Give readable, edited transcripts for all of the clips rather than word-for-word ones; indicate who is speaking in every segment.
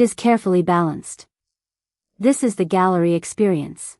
Speaker 1: is carefully balanced. This is the gallery experience.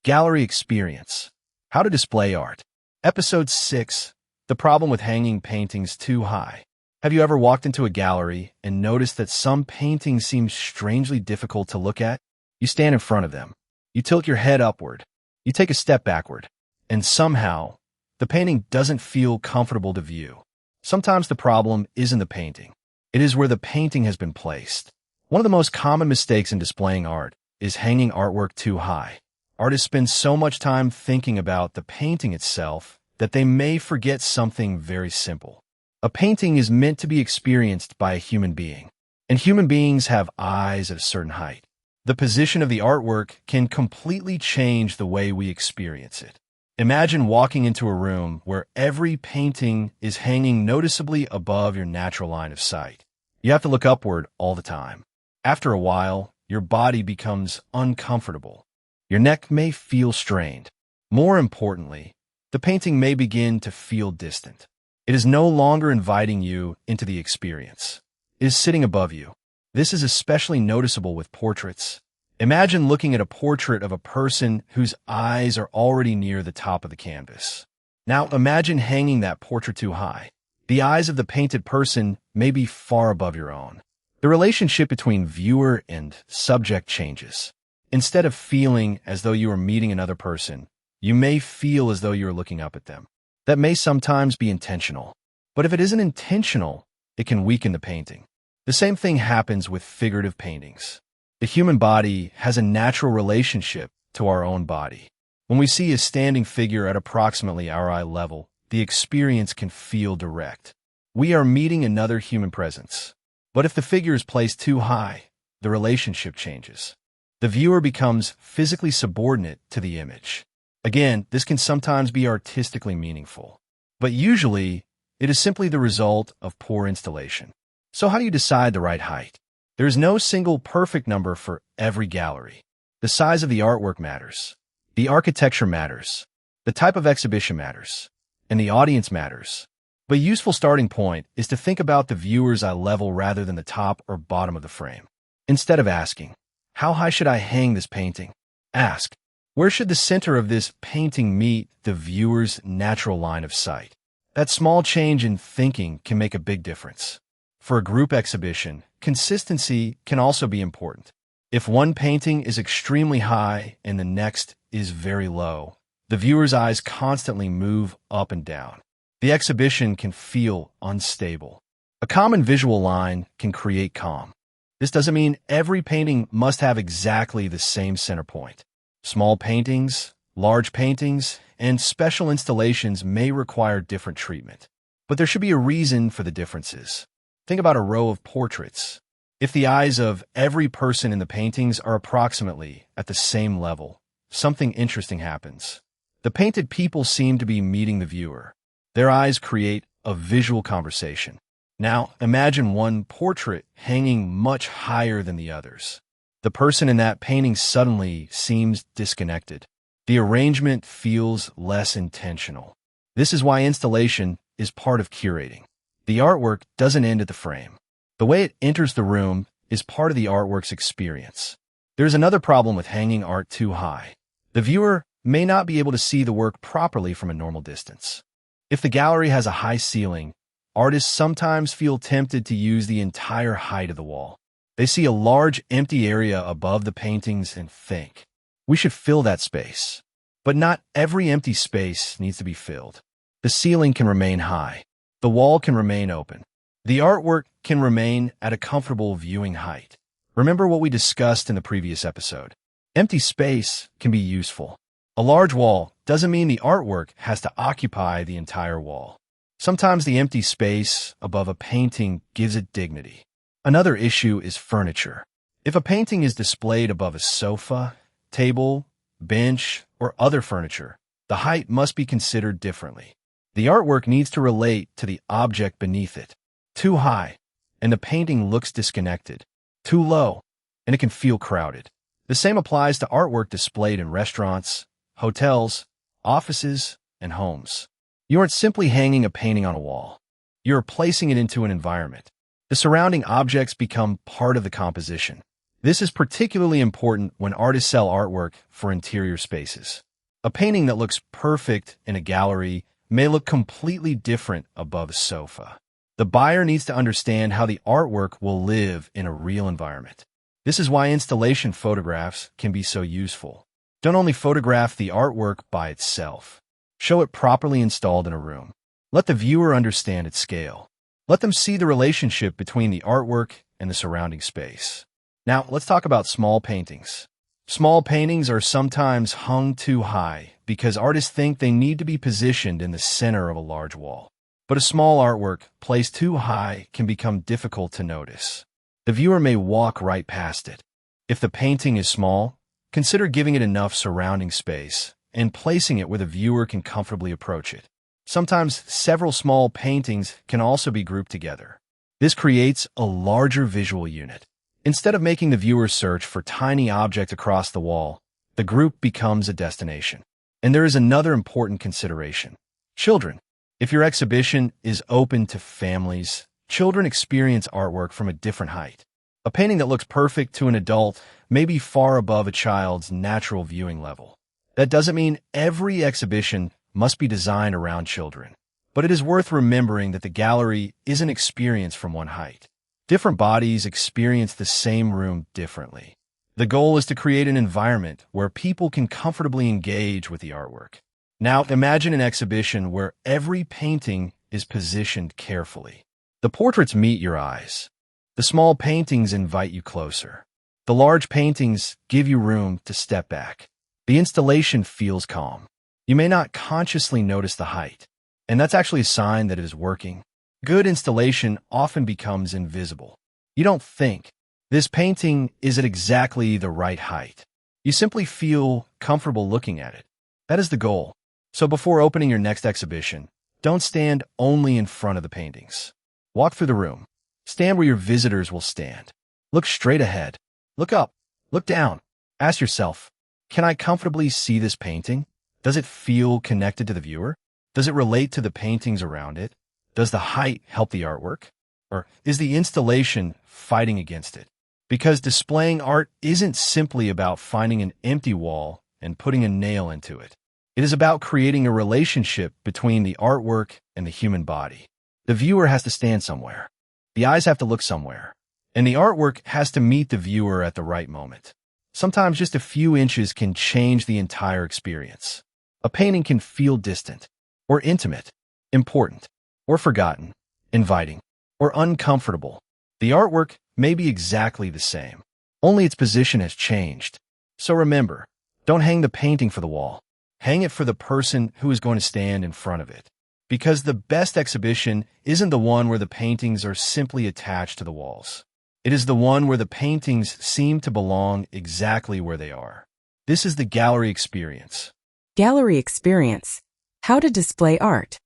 Speaker 2: Gallery experience. How to display art. Episode 6. The problem with hanging paintings too high. Have you ever walked into a gallery and noticed that some paintings seem strangely difficult to look at? You stand in front of them. You tilt your head upward. You take a step backward. And somehow, the painting doesn't feel comfortable to view. Sometimes the problem isn't the painting. It is where the painting has been placed. One of the most common mistakes in displaying art is hanging artwork too high. Artists spend so much time thinking about the painting itself that they may forget something very simple. A painting is meant to be experienced by a human being, and human beings have eyes at a certain height. The position of the artwork can completely change the way we experience it. Imagine walking into a room where every painting is hanging noticeably above your natural line of sight. You have to look upward all the time. After a while, your body becomes uncomfortable. Your neck may feel strained. More importantly, the painting may begin to feel distant. It is no longer inviting you into the experience. It is sitting above you. This is especially noticeable with portraits. Imagine looking at a portrait of a person whose eyes are already near the top of the canvas. Now imagine hanging that portrait too high. The eyes of the painted person may be far above your own. The relationship between viewer and subject changes. Instead of feeling as though you are meeting another person, you may feel as though you are looking up at them. That may sometimes be intentional. But if it isn't intentional, it can weaken the painting. The same thing happens with figurative paintings. The human body has a natural relationship to our own body. When we see a standing figure at approximately our eye level, the experience can feel direct. We are meeting another human presence. But if the figure is placed too high, the relationship changes. The viewer becomes physically subordinate to the image. Again, this can sometimes be artistically meaningful, but usually it is simply the result of poor installation. So how do you decide the right height? There is no single perfect number for every gallery. The size of the artwork matters. The architecture matters. The type of exhibition matters. And the audience matters. But a useful starting point is to think about the viewer's eye level rather than the top or bottom of the frame. Instead of asking, how high should I hang this painting? Ask, where should the center of this painting meet the viewer's natural line of sight? That small change in thinking can make a big difference. For a group exhibition, consistency can also be important. If one painting is extremely high and the next is very low, the viewer's eyes constantly move up and down. The exhibition can feel unstable. A common visual line can create calm. This doesn't mean every painting must have exactly the same center point. Small paintings, large paintings, and special installations may require different treatment. But there should be a reason for the differences. Think about a row of portraits. If the eyes of every person in the paintings are approximately at the same level, something interesting happens. The painted people seem to be meeting the viewer. Their eyes create a visual conversation. Now, imagine one portrait hanging much higher than the others. The person in that painting suddenly seems disconnected. The arrangement feels less intentional. This is why installation is part of curating. The artwork doesn't end at the frame. The way it enters the room is part of the artwork's experience. There's another problem with hanging art too high. The viewer may not be able to see the work properly from a normal distance. If the gallery has a high ceiling, artists sometimes feel tempted to use the entire height of the wall. They see a large empty area above the paintings and think, we should fill that space. But not every empty space needs to be filled. The ceiling can remain high. The wall can remain open. The artwork can remain at a comfortable viewing height. Remember what we discussed in the previous episode. Empty space can be useful. A large wall doesn't mean the artwork has to occupy the entire wall. Sometimes the empty space above a painting gives it dignity. Another issue is furniture. If a painting is displayed above a sofa, table, bench, or other furniture, the height must be considered differently. The artwork needs to relate to the object beneath it. Too high, and the painting looks disconnected. Too low, and it can feel crowded. The same applies to artwork displayed in restaurants, hotels, offices, and homes. You aren't simply hanging a painting on a wall. You are placing it into an environment. The surrounding objects become part of the composition. This is particularly important when artists sell artwork for interior spaces. A painting that looks perfect in a gallery may look completely different above a sofa. The buyer needs to understand how the artwork will live in a real environment. This is why installation photographs can be so useful. Don't only photograph the artwork by itself. Show it properly installed in a room. Let the viewer understand its scale. Let them see the relationship between the artwork and the surrounding space. Now, let's talk about small paintings. Small paintings are sometimes hung too high because artists think they need to be positioned in the center of a large wall. But a small artwork placed too high can become difficult to notice. The viewer may walk right past it. If the painting is small, consider giving it enough surrounding space and placing it where the viewer can comfortably approach it. Sometimes several small paintings can also be grouped together. This creates a larger visual unit. Instead of making the viewer search for tiny objects across the wall, the group becomes a destination. And there is another important consideration. Children. If your exhibition is open to families, children experience artwork from a different height. A painting that looks perfect to an adult may be far above a child's natural viewing level. That doesn't mean every exhibition must be designed around children, but it is worth remembering that the gallery is an experience from one height. Different bodies experience the same room differently. The goal is to create an environment where people can comfortably engage with the artwork. Now, imagine an exhibition where every painting is positioned carefully. The portraits meet your eyes. The small paintings invite you closer. The large paintings give you room to step back. The installation feels calm. You may not consciously notice the height, and that's actually a sign that it is working. Good installation often becomes invisible. You don't think, this painting is at exactly the right height. You simply feel comfortable looking at it. That is the goal. So before opening your next exhibition, don't stand only in front of the paintings. Walk through the room. Stand where your visitors will stand. Look straight ahead. Look up. Look down. Ask yourself, can I comfortably see this painting? Does it feel connected to the viewer? Does it relate to the paintings around it? Does the height help the artwork? Or is the installation fighting against it? Because displaying art isn't simply about finding an empty wall and putting a nail into it. It is about creating a relationship between the artwork and the human body. The viewer has to stand somewhere. The eyes have to look somewhere. And the artwork has to meet the viewer at the right moment. Sometimes just a few inches can change the entire experience. A painting can feel distant, or intimate, important, or forgotten, inviting, or uncomfortable. The artwork may be exactly the same, only its position has changed. So remember, don't hang the painting for the wall. Hang it for the person who is going to stand in front of it. Because the best exhibition isn't the one where the paintings are simply attached to the walls. It is the one where the paintings seem to belong exactly where they are. This is the gallery experience.
Speaker 3: Gallery experience. How to display art.